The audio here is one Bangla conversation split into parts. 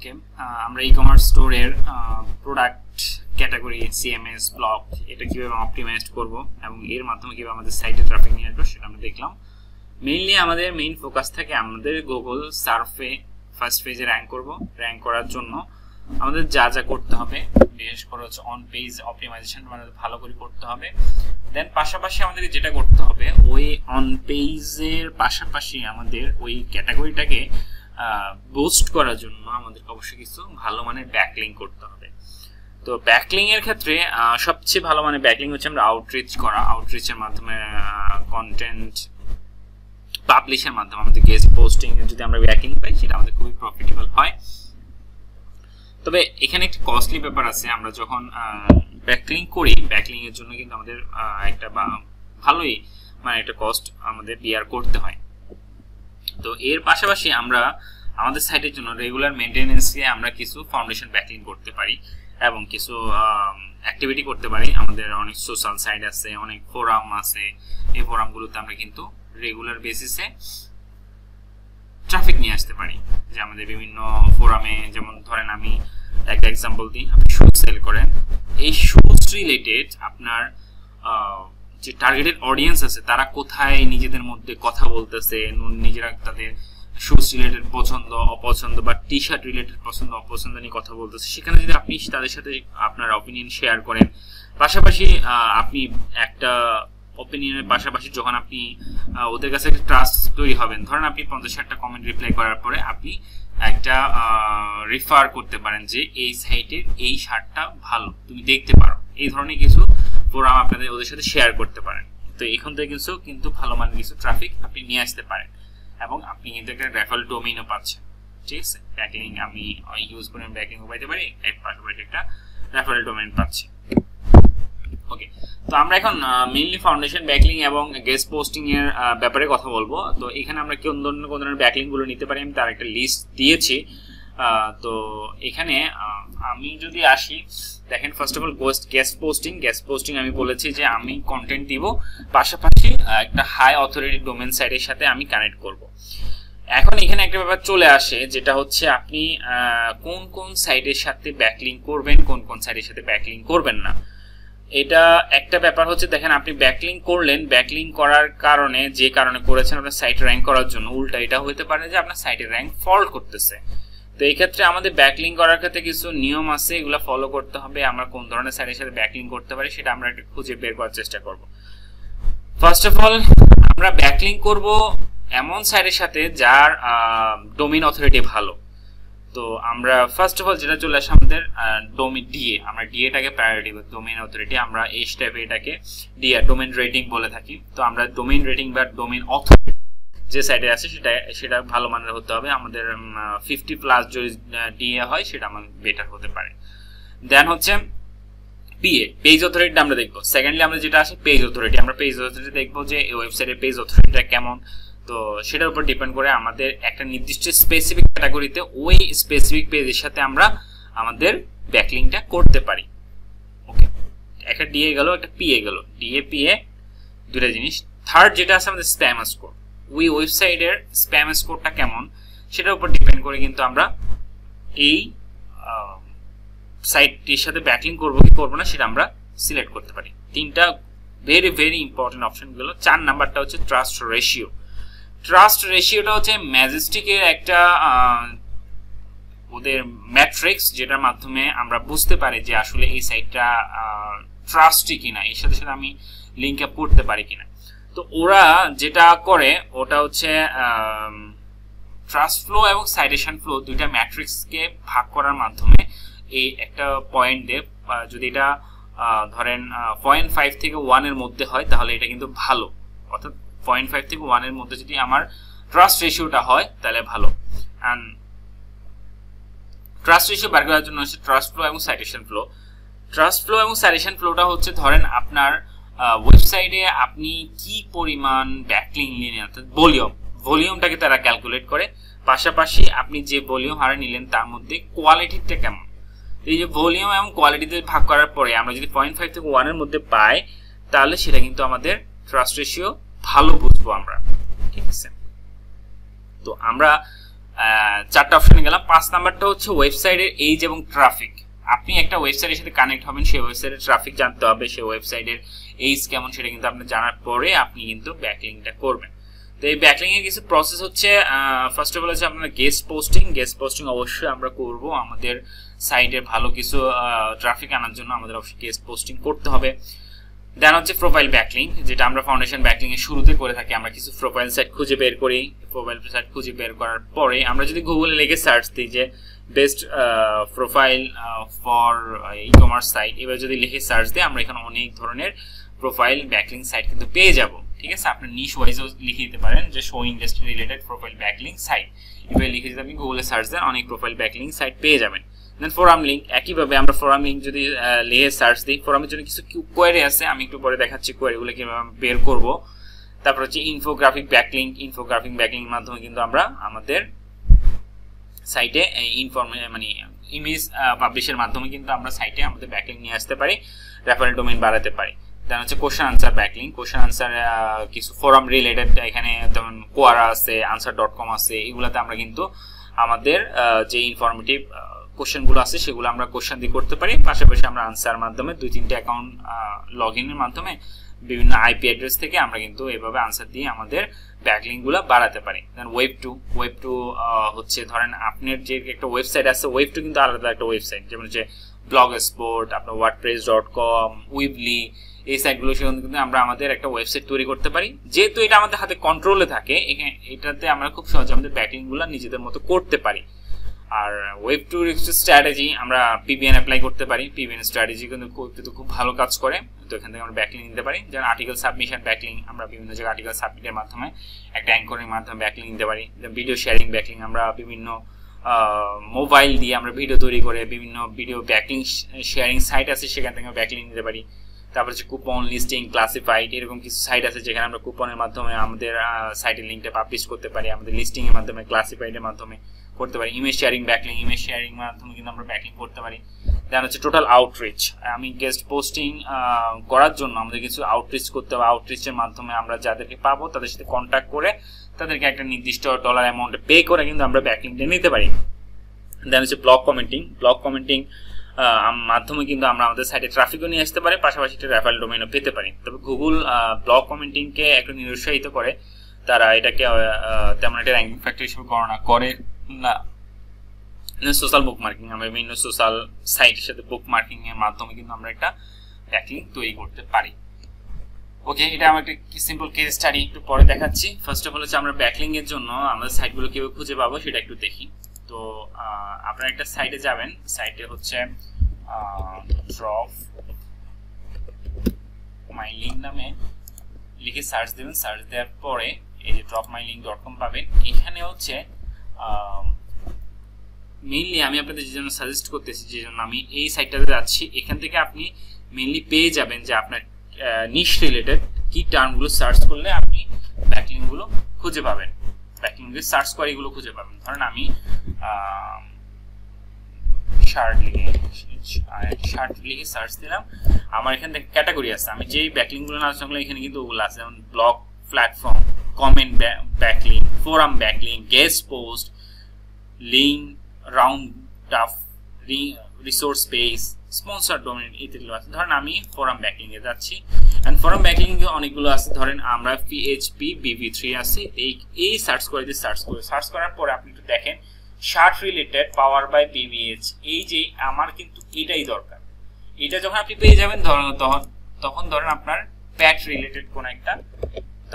ওকে, আমরা ই-কমার্স স্টোরের প্রোডাক্ট ক্যাটাগরি সিএমএস ব্লক এটা কিভাবে অপটিমাইজ করব এবং এর মাধ্যমে কিভাবে আমাদের সাইটে ট্রাফিক নিয়ে আসবো সেটা আমরা দেখলাম। মেইনলি আমাদের মেইন ফোকাস থাকে আমাদের গুগল সার্ফে ফার্স্ট পেজে র্যাঙ্ক করব। র্যাঙ্ক করার জন্য আমাদের যা যা করতে হবে, বিশেষ করে হচ্ছে অন পেজ অপটিমাইজেশন আমাদের ভালো করে করতে হবে। দেন পাশাপাশি আমাদের যেটা করতে হবে, ওই অন পেজের পাশাপাশি আমাদের ওই ক্যাটাগরিটাকে বুস্ট করার জন্য আমাদের অবশ্যই কিছু ভালো মানের ব্যাকলিঙ্ক করতে হবে। তো ব্যাকলিং এর ক্ষেত্রে সবচেয়ে ভালো মানে ব্যাকলিং হচ্ছে আমরা আউটরিচ করা। আউটরিচের মাধ্যমে কন্টেন্ট পাবলিশের মাধ্যমে আমাদের গেস্ট পোস্টিং যদি আমরা ব্যাকলিং পাই সেটা আমাদের খুবই প্রফিটেবল হয়। তবে এখানে একটা কস্টলি ব্যাপার আছে। আমরা যখন ব্যাকলিং করি, ব্যাকলিং এর জন্য কিন্তু আমাদের একটা ভালোই মানে একটা কস্ট আমাদের বিয়ার করতে হয়। তো এর পাশাপাশি আমরা আমাদের সাইটের জন্য রেগুলার মেইনটেনেন্সে আমরা কিছু ফাউন্ডেশন ব্যাকলিং করতে পারি এবং কিছু অ্যাক্টিভিটি করতে পারি। আমাদের অনেক সোশ্যাল সাইট আছে, অনেক ফোরাম আছে। এই ফোরামগুলোতে আমরা কিন্তু রেগুলার বেসিসে ট্রাফিক নিয়ে আসতে পারি। যে আমাদের বিভিন্ন ফোরামে, যেমন ধরেন আমি একটা এক্সাম্পল দিই, আপনি শুজ সেল করেন, এই শুজ রিলেটেড আপনার যে টার্গেটেড অডিয়েন্স আছে তারা কোথায় নিজেদের মধ্যে কথা বলতেছে, নিজেরা তাদের শুজ রিলেটেড পছন্দ অপছন্দ বা টি শার্ট রিলেটেড পছন্দ অপছন্দ নিয়ে কথা বলতেছে, সেখানে যদি আপনি তাদের সাথে আপনার অপিনিয়ন শেয়ার করেন, পাশাপাশি আপনি একটা অপিনিয়নের পাশাপাশি যখন আপনি ওদের কাছে একটা ট্রাস্ট তৈরি হবেন, ধরেন আপনি 50-60টা কমেন্ট রিপ্লাই করার পরে আপনি একটা রেফার করতে পারেন যে এই সাইটের এই শার্টটা ভালো, তুমি দেখতে পারো, এই ধরনের কিছু ফোরাম আপনাদের ওদের সাথে শেয়ার করতে পারেন। তো এখান থেকে কিন্তু ভালো মানের কিছু ট্রাফিক আপনি নিয়ে আসতে পারেন এবং আপনি কিন্তু একটা রেফারেল ডোমেইনও পাচ্ছেন। ঠিক আছে, ব্যাকলিং আমি ইউজ করে ব্যাকলিংও পাইতে পারি, এর পাশাপাশি একটা রেফারেল ডোমেইন পাচ্ছি। ওকে, তো আমরা এখন মেইনলি ফাউন্ডেশন ব্যাকলিং এবং গেস্ট পোস্টিং এর ব্যাপারে কথা বলবো। তো এখানে আমরা কোন ধরনের ব্যাকলিং গুলো নিতে পারি আমি তার একটা লিস্ট দিয়েছি। তো এখানে আমি যদি আসি, দেখেন first of all guest posting আমি বলেছি যে আমি কন্টেন্ট দিব, পাশাপাশি একটা হাই অথরিটি ডোমেন সাইটের সাথে আমি কানেক্ট করব। এখন এখানে একটা ব্যাপার চলে আসে, যেটা হচ্ছে আপনি কোন কোন সাইটের সাথে ব্যাকলিং করবেন, কোন কোন সাইটের সাথে ব্যাকলিং করবেন না। এটা একটা ব্যাপার হচ্ছে, দেখেন আপনি ব্যাকলিং করলেন, ব্যাকলিং করার কারণে যে কারণে করেছেন আপনার সাইট র্যাঙ্ক করার জন্য, উল্টা এটা হতে পারে যে আপনার সাইটের র্যাঙ্ক ফল্ট করতেছে। তো এই ক্ষেত্রে আমাদের ব্যাকলিং করার ক্ষেত্রে কিছু নিয়ম আছে, এগুলো ফলো করতে হবে। আমরা কোন ধরনের সাইটের সাথে ব্যাকলিং করতে পারি সেটা আমরা একটু খুঁজে বের করার চেষ্টা করব। ফার্স্ট অফ অল আমরা ব্যাকলিং করব এমন সাইটের সাথে যার ডোমেইন অথরিটি ভালো। তো আমরা ফার্স্ট অফ অল যেটা চলে আসে আমাদের ডোমেইন ডিএ, আমরা ডিএটাকে প্রায়োরিটি দেব। ডোমেইন অথরিটি আমরা এই স্টেপে এটাকে ডিএ ডোমেইন রেটিং বলে থাকি। তো আমরা ডোমেইন রেটিং বা ডোমেইন অথরিটি যে সাইটে আছে সেটা ভালো মানের হতে হবে। আমাদের 50+ যদি ডিএ হয় সেটা আমার বেটার হতে পারে। দেন হচ্ছে পিএ, পেজ অথরিটি আমরা দেখবো। সেকেন্ডলি আমরা যেটা আছে পেজ অথরিটি, আমরা পেজ অথরিটি দেখবো যে এই ওয়েবসাইটের পেজ অথরিটিটা কেমন। তো সেটার উপর ডিপেন্ড করে আমাদের একটা নির্দিষ্ট স্পেসিফিক ক্যাটাগরিতে ওই স্পেসিফিক পেজের সাথে আমরা আমাদের ব্যাকলিংটা করতে পারি। ওকে, একটা ডিএ গেল, একটা পিএ গেল, ডিএ পিএ দুটা জিনিস। থার্ড যেটা আছে আমাদের স্প্যাম স্কোর, ওই ওয়েবসাইটের স্প্যাম স্কোরটা কেমন সেটার উপর ডিপেন্ড করে কিন্তু আমরা এই সাইটটির সাথে ব্যাকলিং করবো কি করবো না সেটা আমরা সিলেক্ট করতে পারি। তিনটা ভেরি ভেরি ইম্পর্টেন্ট অপশন গেল। 4 নাম্বারটা হচ্ছে ট্রাস্ট রেশিও। ট্রাস্ট রেশিওটা হচ্ছে ম্যাজেস্টিকের একটা ওদের ম্যাট্রিক্স, যেটার মাধ্যমে আমরা বুঝতে পারি যে আসলে এই সাইটটা ট্রাস্টি কিনা, এর সাথে সাথে আমি লিঙ্ক আপ করতে পারি কিনা। তো ওরা যেটা করে ওটা হচ্ছে ট্রাস্ট ফ্লো এবং সাইটেশন ফ্লো দুইটা ম্যাট্রিক্সকে ভাগ করার মাধ্যমে এই একটা পয়েন্ট দেব। যদি এটা ধরেন 0.5 থেকে 1 এর মধ্যে হয় তাহলে এটা কিন্তু ভালো, অর্থাৎ 0.5 থেকে 1 এর মধ্যে যদি আমার ট্রাস্ট রেশিওটা হয় তাহলে ভালো। অ্যান্ড ট্রাস্ট রেশিও বার করার জন্য হচ্ছে ট্রাস্ট ফ্লো এবং সাইটেশন ফ্লো। ট্রাস্ট ফ্লো এবং সাইটেশন ফ্লোটা হচ্ছে ধরেন আপনার ওয়েবসাইটে আপনি কি পরিমাণ ব্যাকলিং নিলেন, অর্থাৎ ভলিউমটাকে তারা ক্যালকুলেট করে, পাশাপাশি আপনি যে ভলিউম হারে নিলেন তার মধ্যে কোয়ালিটিটা কেমন। এই যে ভলিউম এবং কোয়ালিটিতে ভাগ করার পরে আমরা যদি 0.5 থেকে 1 এর মধ্যে পাই তাহলে সেটা কিন্তু আমাদের ট্রাস্ট রেশিও ভালো বুঝবো আমরা। ঠিক আছে, তো আমরা চারটা অপশনে গেলাম। 5 নাম্বারটা হচ্ছে ওয়েবসাইটের এজ এবং ট্রাফিক। আপনি একটা ওয়েবসাইটের সাথে কানেক্ট হবেন, সেই ওয়েবসাইটের ট্রাফিক জানতে হবে, সেই ওয়েবসাইটের এইজ কেমন সেটা কিন্তু আপনি জানার পরে আপনি কিন্তু ব্যাকলিংকটা করবেন। তো এই ব্যাকলিং এর কিছু প্রসেস হচ্ছে, ফার্স্ট অফ অল হচ্ছে আপনার গেস্ট পোস্টিং অবশ্যই আমরা করব। আমাদের সাইটে ভালো কিছু ট্রাফিক আনার জন্য আমাদের অবশ্যই গেস্ট পোস্টিং করতে হবে। দেন হচ্ছে প্রোফাইল ব্যাকলিং, যেটা আমরা ফাউন্ডেশন ব্যাকলিং এর শুরুতে করে থাকি। আমরা কিছু প্রোফাইল সাইট খুঁজে বের করি, প্রোফাইল সাইট খুঁজে বের করার পরে আমরা যদি গুগলে লিখে সার্চ দিই যে best profile for ecommerce site, এবার যদি লিখে সার্চ দিই আমরা এখানে অনেক ধরনের প্রোফাইল ব্যাকলিং সাইট কিন্তু পেয়ে যাব। ঠিক আছে, আপনি নিশ ওয়াইজও লিখে দিতে পারেন যে show industry related profile backlink site, এবার লিখে যদি আপনি গুগলে সার্চ দেন অনেক প্রোফাইল ব্যাকলিং সাইট পেয়ে যাবেন। দেন ফোরাম লিঙ্ক, একইভাবে আমরা ফোরাম লিঙ্ক যদি লিখে সার্চ দিই, ফোরামের জন্য কিছু কোয়েরি আছে, আমি একটু পরে দেখাচ্ছি কোয়েরিগুলো কিভাবে বের করব। তারপর হচ্ছে ইনফোগ্রাফিক ব্যাকলিং এর মাধ্যমে কিন্তু আমরা আমাদের সাইটে মানে ইমেজ পাবলিশের মাধ্যমে কিন্তু আমরা সাইটে আমাদের ব্যাকলিং নিয়ে আসতে পারি, রেফারেল ডোমেইন বাড়াতে পারি। দেন হচ্ছে question answer backlink, question answer কিছু ফোরাম রিলেটেড, এখানে যেমন কোয়ারা আছে, answer.com আছে, এগুলাতে আমরা কিন্তু আমাদের যে ইনফরমেটিভ কোশ্চেনগুলো আছে সেগুলো আমরা কোশ্চেন দিয়ে করতে পারি। পাশাপাশি আমরা আনসার মাধ্যমে 2-3টা অ্যাকাউন্ট লগ ইনের মাধ্যমে বিভিন্ন আইপি অ্যাড্রেস থেকে আমরা কিন্তু এভাবে আনসার দিয়ে আমাদের ব্যাকলিংগুলো বাড়াতে পারি। দেন ওয়েব টু হচ্ছে ধরেন আপনার যে একটা ওয়েবসাইট আছে, ওয়েব টু কিন্তু আলাদা একটা ওয়েবসাইট, যেমন হচ্ছে ব্লগস্পট, আপনার wordpress.com, উইবলি, এই সাইটগুলো সেখানে কিন্তু আমরা আমাদের একটা ওয়েবসাইট তৈরি করতে পারি। যেহেতু এটা আমাদের হাতে কন্ট্রোলে থাকে, এটাতে আমরা খুব সহজে আমাদের ব্যাকলিংগুলো নিজেদের মতো করতে পারি। আর ওয়েব টু স্ট্র্যাটেজি আমরা পিবিএন অ্যাপ্লাই করতে পারি, পিবিএন স্ট্র্যাটেজি কিন্তু খুব ভালো কাজ করে, তো এখান থেকে আমরা ব্যাকলিং নিতে পারি। যেমন আর্টিকেল সাবমিশন ব্যাকলিং, আমরা বিভিন্ন জায়গায় আর্টিকেল সাবমিটের মাধ্যমে একটা অ্যাঙ্করের মাধ্যমে ব্যাকলিং নিতে পারি। ভিডিও শেয়ারিং ব্যাকলিং, আমরা বিভিন্ন মোবাইল দিয়ে আমরা ভিডিও তৈরি করে বিভিন্ন ভিডিও ব্যাকলিং শেয়ারিং সাইট আছে সেখান থেকে ব্যাকলিং নিতে পারি। তারপর হচ্ছে কুপন, লিস্টিং, ক্লাসিফাইড, এরকম কিছু সাইট আছে যেখানে আমরা কুপনের মাধ্যমে আমাদের সাইটের লিঙ্কটা পাবলিশ করতে পারি, আমাদের লিস্টিং এর মাধ্যমে, ক্লাসিফাইডের মাধ্যমে করতে পারি। Image sharing backlink, image sharing মাধ্যমে কিন্তু আমরা ব্যাকলিং করতে পারি। দেন হচ্ছে টোটাল আউটরিচ, আমি গেস্ট পোস্টিং করার জন্য আমাদের কিছু আউটরিচ করতে হবে। আউটরিচের মাধ্যমে আমরা যাদেরকে পাবো তাদের সাথে কন্ট্যাক্ট করে তাদেরকে একটা নির্দিষ্ট ডলার অ্যামাউন্টে পে করে কিন্তু আমরা ব্যাকলিংটা নিতে পারি। দেন হচ্ছে ব্লগ কমেন্টিং মাধ্যমে কিন্তু আমরা আমাদের সাইটে ট্রাফিকও নিয়ে আসতে পারি, পাশাপাশি একটা রেফারেল ডোমেইনও পেতে পারি। তবে গুগল ব্লগ কমেন্টিংকে একটু নিরুৎসাহিত করে, তারা এটাকে তেমন একটা র্যাঙ্কিং ফ্যাক্টর হিসেবে গণনা করে না। সোশ্যাল বুকমার্কিং, আমরা বিভিন্ন সোশ্যাল সাইটের সাথে বুকমার্কিং এর মাধ্যমে কিন্তু আমরা একটা ব্যাকলিং তৈরি করতে পারি। ওকে, এটা আমার একটা সিম্পল কেস স্টাডি একটু পরে দেখাচ্ছি। ফার্স্ট অফ অল হচ্ছে আমরা ব্যাকলিং এর জন্য আমাদের সাইটগুলো কিভাবে খুঁজে পাবো সেটা একটু দেখি। তো আপনারা একটা সাইটে যাবেন, সাইটে হচ্ছে ড্রপ মাই লিঙ্ক নামে লিখে সার্চ দেবেন। সার্চ দেওয়ার পরে এই যে dropmylink.com পাবেন। এখানে হচ্ছে মেইনলি আমি আপনাদের যে জন্য সাজেস্ট করতেছি, যে জন্য আমি এই সাইটটাতে যাচ্ছি, এখান থেকে আপনি মেইনলি পেয়ে যাবেন যে আপনার নিশ রিলেটেড কি টার্মগুলো সার্চ করলে আপনি ব্যাকলিংগুলো খুঁজে পাবেন, ব্যাকলিংকে সার্চ করে এগুলো খুঁজে পাবেন। ধরেন আমি শার্ট লিখে সার্চ দিলাম, আমার এখান থেকে ক্যাটাগরি আছে, আমি যেই ব্যাকলিংগুলো না আলোচনা করলাম এখানে কিন্তু ওগুলো আছে, যেমন blog platform, comment backlink, forum backlink, guest post, link, round tough, resource page, sponsor domain ইত্যাদিগুলো আছে। ধরেন আমি ফোরাম ব্যাকলিং এ যাচ্ছি, এন্ড ফোরাম ব্যাকলিং এ অনেকগুলো আছে। ধরেন আমরা PHP BV3 আছে, এই সার্চ করে দিয়ে সার্চ করার পরে আপনি একটু দেখেন shirt related power by BBH, এই যে আমার কিন্তু এটাই দরকার। এটা যখন আপনি পেয়ে যাবেন তখন ধরেন আপনার প্যাট রিলেটেড কোন একটা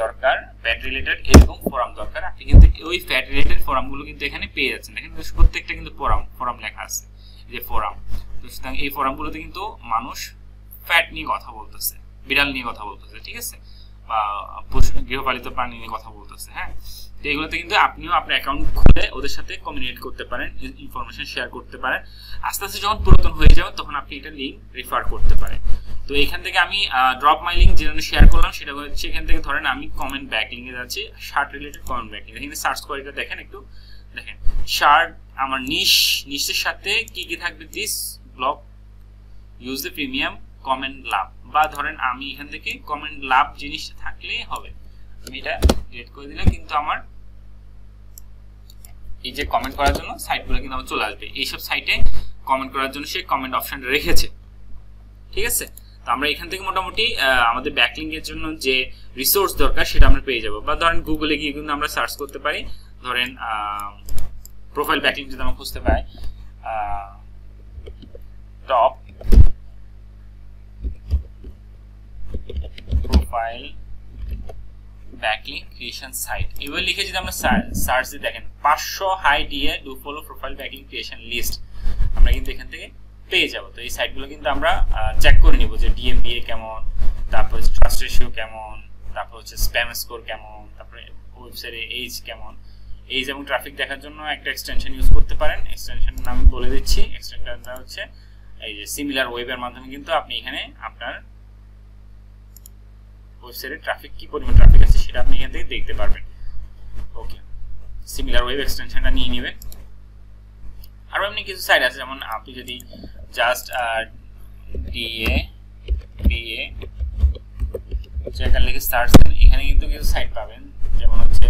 দরকার, প্যাট রিলেটেড এরকম ফোরাম দরকার, আপনি কিন্তু ওই প্যাট রিলেটেড ফোরামগুলো কিন্তু এখানে পেয়ে যাচ্ছেন। দেখেন প্রত্যেকটা কিন্তু ফোরাম লেখা আছে, যে ফোরাম। তো সুতরাং এই ফোরামগুলোতে কিন্তু মানুষ ফ্যাট নিয়ে কথা বলতেছে, বিড়াল নিয়ে কথা বলতেছে, ঠিক আছে, বা গৃহপালিত প্রাণী নিয়ে কথা বলতেছে। হ্যাঁ, তো এগুলোতে কিন্তু আপনিও আপনার অ্যাকাউন্ট খুলে ওদের সাথে কমিউনিকেট করতে পারেন, ইনফরমেশন শেয়ার করতে পারেন। আস্তে আস্তে যখন পুরাতন হয়ে যাবে তখন আপনি এটা লিঙ্ক রেফার করতে পারেন। তো এখান থেকে আমি ড্রপ মাই লিঙ্ক যেটা শেয়ার করলাম সেটা হচ্ছে, এখান থেকে ধরেন আমি কমেন্ট ব্যাকলিং এ যাচ্ছি, শার্ট রিলেটেড কমেন্ট ব্যাকলিং, এখানে সার্চ করে এটা দেখেন, একটু দেখেন শার্ট আমার নিশের সাথে কি কি থাকবে, this blog use the premium comment লাভ, বা ধরেন আমি এখান থেকে কমেন্ট লাভ জিনিসটা থাকলেই হবে, আমি এটা ডিলিট করে দিলে কিন্তু আমার এই যে কমেন্ট করার জন্য সাইটগুলো কিন্তু আমার চলে আসবে। এইসব সাইটে কমেন্ট করার জন্য সে কমেন্ট অপশনটা রেখেছে, ঠিক আছে। তো আমরা এখান থেকে মোটামুটি আমাদের ব্যাকলিংকের জন্য যে রিসোর্স দরকার সেটা আমরা পেয়ে যাব। বা ধরেন গুগলে গিয়ে কিন্তু আমরা সার্চ করতে পারি, ধরেন প্রোফাইল ব্যাকলিংক যদি আমরা খুঁজতে পাই, top profile backlink creation site এবার লিখে যদি আমরা সার্চ দিয়ে দেখেন 500 high DA do follow profile backlink creation list আমরা কিন্তু এখান থেকে পেয়ে যাব। তো এই সাইটগুলো কিন্তু আমরা চেক করে নিব যে ডিএপিএ কেমন, তারপর ট্রাস্ট রেশিও কেমন, তারপর হচ্ছে স্প্যাম স্কোর কেমন, তারপরে ওয়েবসাইটে এইজ কেমন। এইজ এবং ট্রাফিক দেখার জন্য একটা এক্সটেনশন ইউজ করতে পারেন। এক্সটেনশনের নাম বলে দিচ্ছি, এক্সটেনশনটা হচ্ছে এই যে সিমিলার ওয়েবের মাধ্যমে কিন্তু আপনি এখানে আপনার ওয়েবসাইটে ট্রাফিক কি পরিমাণ ট্রাফিক আছে সেটা আপনি এখান থেকে দেখতে পারবেন। ওকে, সিমিলার ওয়েব এক্সটেনশনটা নিয়ে নেবেন। আরো এমনি কিছু সাইট আছে, যেমন আপনি যদি জাস্ট ডিএ চেকার লিখে সার্চ দেন, এখানে কিন্তু কিছু সাইট পাবেন, যেমন হচ্ছে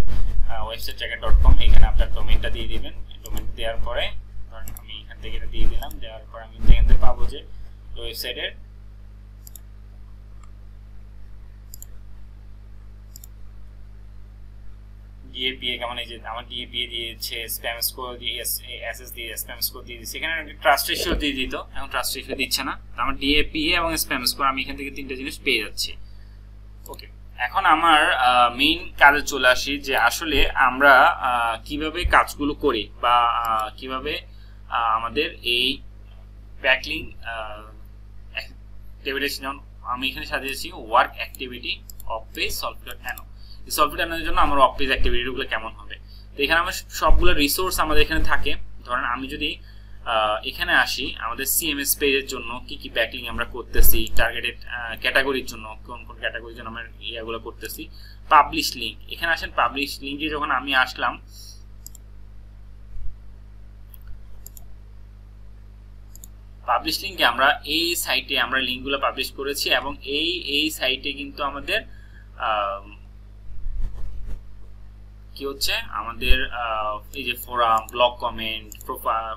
websitechecker.com। এখানে আপনার ডোমেইনটা দিয়ে দিবেন। ডোমেইন দেওয়ার পরে ধরেন আমি এখান থেকে এটা দিয়ে দিলাম, দেওয়ার পর আমি এখান থেকে পাবো যে ওয়েবসাইটের ডিএপিএ কেমন, এই যে আমার ডিএপিএ দিয়েছে, স্প্যাম স্কোর দিয়ে এসএস দিয়ে স্প্যাম স্কোর দিয়ে দিচ্ছে, এখানে ট্রাস্ট রেশিও দিয়ে দিত, এখন ট্রাস্ট রেশিও দিচ্ছে না। তো আমার ডিএপিএ এবং স্প্যাম স্কোর আমি এখান থেকে তিনটা জিনিস পেয়ে যাচ্ছি। ওকে, এখন আমার মেইন কাজে চলে আসি যে আসলে আমরা কিভাবে কাজগুলো করি বা কিভাবে আমাদের এই ব্যাকলিং অ্যাক্টিভিটি, যেমন আমি এখানে সাজিয়েছি work activity of page software অ্যানো। এই সফটওয়্যার অ্যানোর জন্য আমার অফ পেজ অ্যাক্টিভিটিগুলো কেমন হবে। তো এখানে আমার সবগুলো রিসোর্স আমাদের এখানে থাকে। ধরেন আমি যদি এখানে আসি, আমাদের সিএমএস পেজের জন্য কি কি ব্যাকলিং আমরা করতেছি, টার্গেটেড ক্যাটাগরির জন্য কোন কোন ক্যাটাগরির জন্য আমরা ইয়াগুলো করতেছি, পাবলিশ লিঙ্ক। এখানে আসেন, পাবলিশ লিঙ্কে যখন আমি আসলাম, পাবলিশ লিঙ্কে আমরা এই সাইটে আমরা লিঙ্কগুলো পাবলিশ করেছি এবং এই সাইটে কিন্তু আমাদের কি হচ্ছে, আমাদের এই যে ফোরাম, ব্লগ কমেন্ট,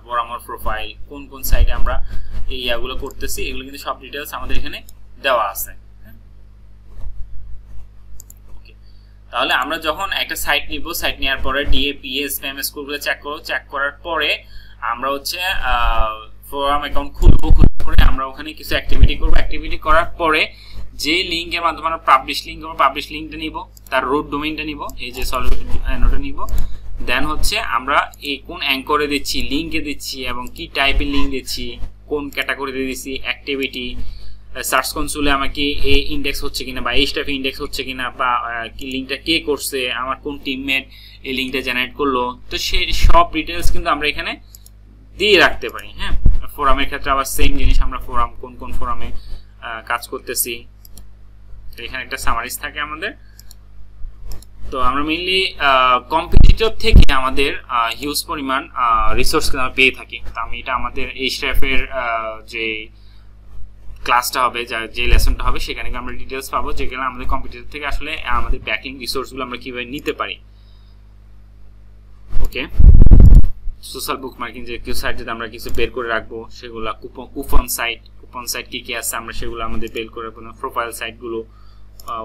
ফোরাম আর প্রোফাইল, কোন কোন সাইটে আমরা এই ইয়াগুলো করতেছি, এগুলো কিন্তু সব ডিটেলস আমাদের এখানে দেওয়া আছে। ওকে, তাহলে আমরা যখন একটা সাইট নিব, সাইট নেওয়ার পরে ডিএপিএ স্প্যাম স্কোরগুলো চেক করব, চেক করার পরে আমরা হচ্ছে ফোরাম অ্যাকাউন্ট খুলবো, করে আমরা ওখানে কিছু অ্যাক্টিভিটি করব। অ্যাক্টিভিটি করার পরে যে লিঙ্কের মাধ্যমে আমরা পাবলিশ লিঙ্ক করবো, পাবলিশ লিঙ্কটা নিব, তার রুট ডোমেইনটা নিব, এই যে সলভেন্টটা নিব। দেন হচ্ছে আমরা এই কোন অ্যাঙ্করে দিচ্ছি, লিঙ্কে দিচ্ছি এবং কি টাইপের লিঙ্ক দিচ্ছি, কোন ক্যাটাগরিতে দিচ্ছি, অ্যাক্টিভিটি, সার্চ কনসোলে আমাকে এই ইন্ডেক্স হচ্ছে কিনা বা এই স্টাফে ইন্ডেক্স হচ্ছে কিনা, বা কি লিঙ্কটা কে করছে, আমার কোন টিমমেট এই লিঙ্কটা জেনারেট করলো। তো সেই সব ডিটেলস কিন্তু আমরা এখানে দিয়ে রাখতে পারি। হ্যাঁ, ফোরামের ক্ষেত্রে আবার সেম জিনিস, আমরা ফোরাম কোন কোন ফোরামে কাজ করতেছি, এখানে একটা সামারিজ থাকে আমাদের। তো আমরা মেইনলি কম্পিটিটর থেকে আমাদের হিউজ পরিমাণ রিসোর্স আমরা পেয়ে থাকি। তো আমি এটা আমাদের এই স্টাফের যে ক্লাসটা হবে, যে লেসনটা হবে, সেখানে আমরা ডিটেলস পাবো, যেখানে আমাদের কম্পিটিটর থেকে আসলে আমাদের ব্যাকলিং রিসোর্সগুলো আমরা কিভাবে নিতে পারি। ওকে, সোশ্যাল বুকমার্কিং যে কিছু সাইট যদি আমরা কিছু বের করে রাখবো, সেগুলো কুপন সাইট কি কি আছে আমরা সেগুলো আমাদের বের করে রাখবো। প্রোফাইল সাইটগুলো,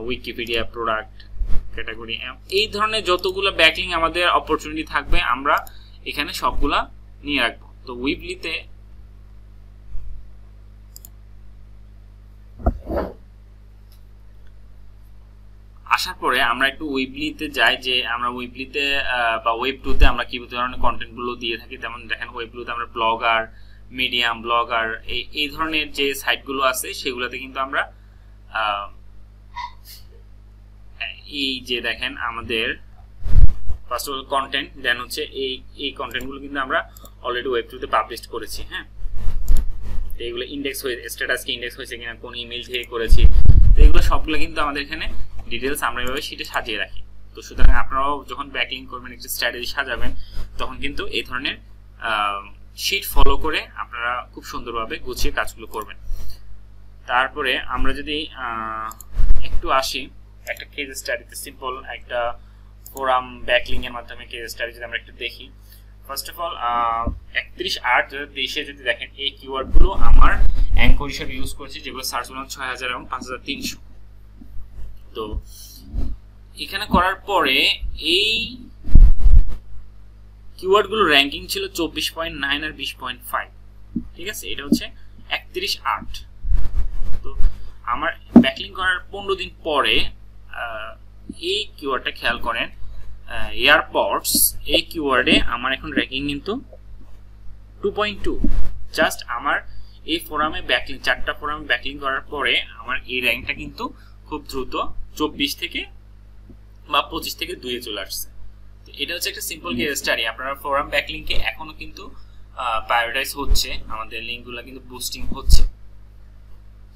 উইকিপিডিয়া, প্রোডাক্ট ক্যাটাগরি, এই ধরনের যতগুলো ব্যাকলিং আমাদের অপরচুনিটি থাকবে আমরা এখানে সবগুলা নিয়ে রাখবো। তো উইবলিতে আসার পরে আমরা একটু উইবলিতে যাই, যে আমরা উইবলিতে বা ওয়েব টুতে আমরা কি ধরনের কন্টেন্টগুলো দিয়ে থাকি। যেমন দেখেন ওয়েব টুতে আমরা ব্লগার, মিডিয়াম, ব্লগার, এই ধরনের যে সাইটগুলো আছে সেগুলোতে কিন্তু আমরা এই যে দেখেন আমাদের ফার্স্ট অফ অল কন্টেন্ট, দেন হচ্ছে এই কন্টেন্টগুলো কিন্তু আমরা অলরেডি ওয়েব টুতে পাবলিশ করেছি। হ্যাঁ, এইগুলো ইন্ডেক্স হয়ে, স্ট্যাটাস কি ইন্ডেক্স হয়েছে কিনা, কোন ইমেল থেকে করেছি, তো এগুলো সবগুলো কিন্তু আমাদের এখানে ডিটেলস আমরা এভাবে শিটে সাজিয়ে রাখি। তো সুতরাং আপনারাও যখন ব্যাকলিং করবেন, একটা স্ট্র্যাটেজি সাজাবেন, তখন কিন্তু এই ধরনের শিট ফলো করে আপনারা খুব সুন্দরভাবে গুছিয়ে কাজগুলো করবেন। তারপরে আমরা যদি একটু আসি একটা কেস স্টাডিতে, সিম্পল একটা ফোরাম ব্যাকলিং এর মাধ্যমে কেস স্টাডি যদি আমরা একটু দেখি। ফার্স্ট অফ অল 31/8/2023 যদি দেখেন এই কিওয়ার্ড গুলো আমার অ্যাঙ্কর হিসেবে ইউজ করেছি, যেগুলো সার্চ করলাম 6000 এবং 5300। তো এখানে করার পরে এই কিওয়ার্ড গুলো র্যাঙ্কিং ছিল 24.9 আর 20.5, ঠিক আছে। এটা হচ্ছে 31/8। তো আমার ব্যাকলিং করার 15 দিন পরে এই কিওয়ার্ডটা খেয়াল করেন, এয়ারপডস, এই কিওয়ার্ডে আমার এখন র্যাঙ্কিং কিন্তু 2.2। জাস্ট আমার এই ফোরামে ব্যাকলিং, 4টা ফোরামে ব্যাকলিং করার পরে আমার এই র্যাঙ্কটা কিন্তু খুব দ্রুত 24 থেকে বা 25 থেকে 2 এ চলে আসছে। তো এটা হচ্ছে একটা সিম্পল কেস স্টাডি। আপনারা ফোরাম ব্যাকলিংকে এখনো কিন্তু প্রায়োরিটাইজ হচ্ছে, আমাদের লিঙ্কগুলো কিন্তু বুস্টিং হচ্ছে।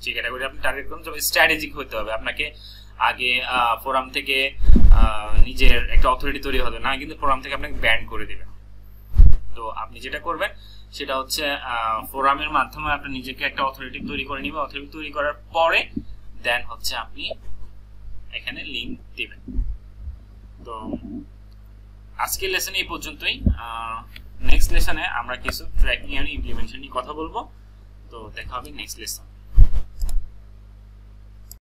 যে ক্যাটাগরি আপনি টার্গেট করুন, তবে স্ট্র্যাটেজিক হতে হবে। আপনাকে আগে ফোরাম থেকে নিজের একটা অথরিটি তৈরি হবে না, কিন্তু ফোরাম থেকে আপনাকে ব্যান করে দেবে। তো আপনি যেটা করবেন সেটা হচ্ছে ফোরামের মাধ্যমে আপনি নিজেকে একটা অথরিটি তৈরি করে নেবেন। অথরিটি তৈরি করার পরে দেন হচ্ছে আপনি এখানে লিঙ্ক দিবেন। তো আজকের লেসন এই পর্যন্তই। নেক্সট লেসনে আমরা কিছু ট্র্যাকিং এন্ড ইমপ্লিমেন্টেশন নিয়ে কথা বলবো। তো দেখা হবে নেক্সট লেসন।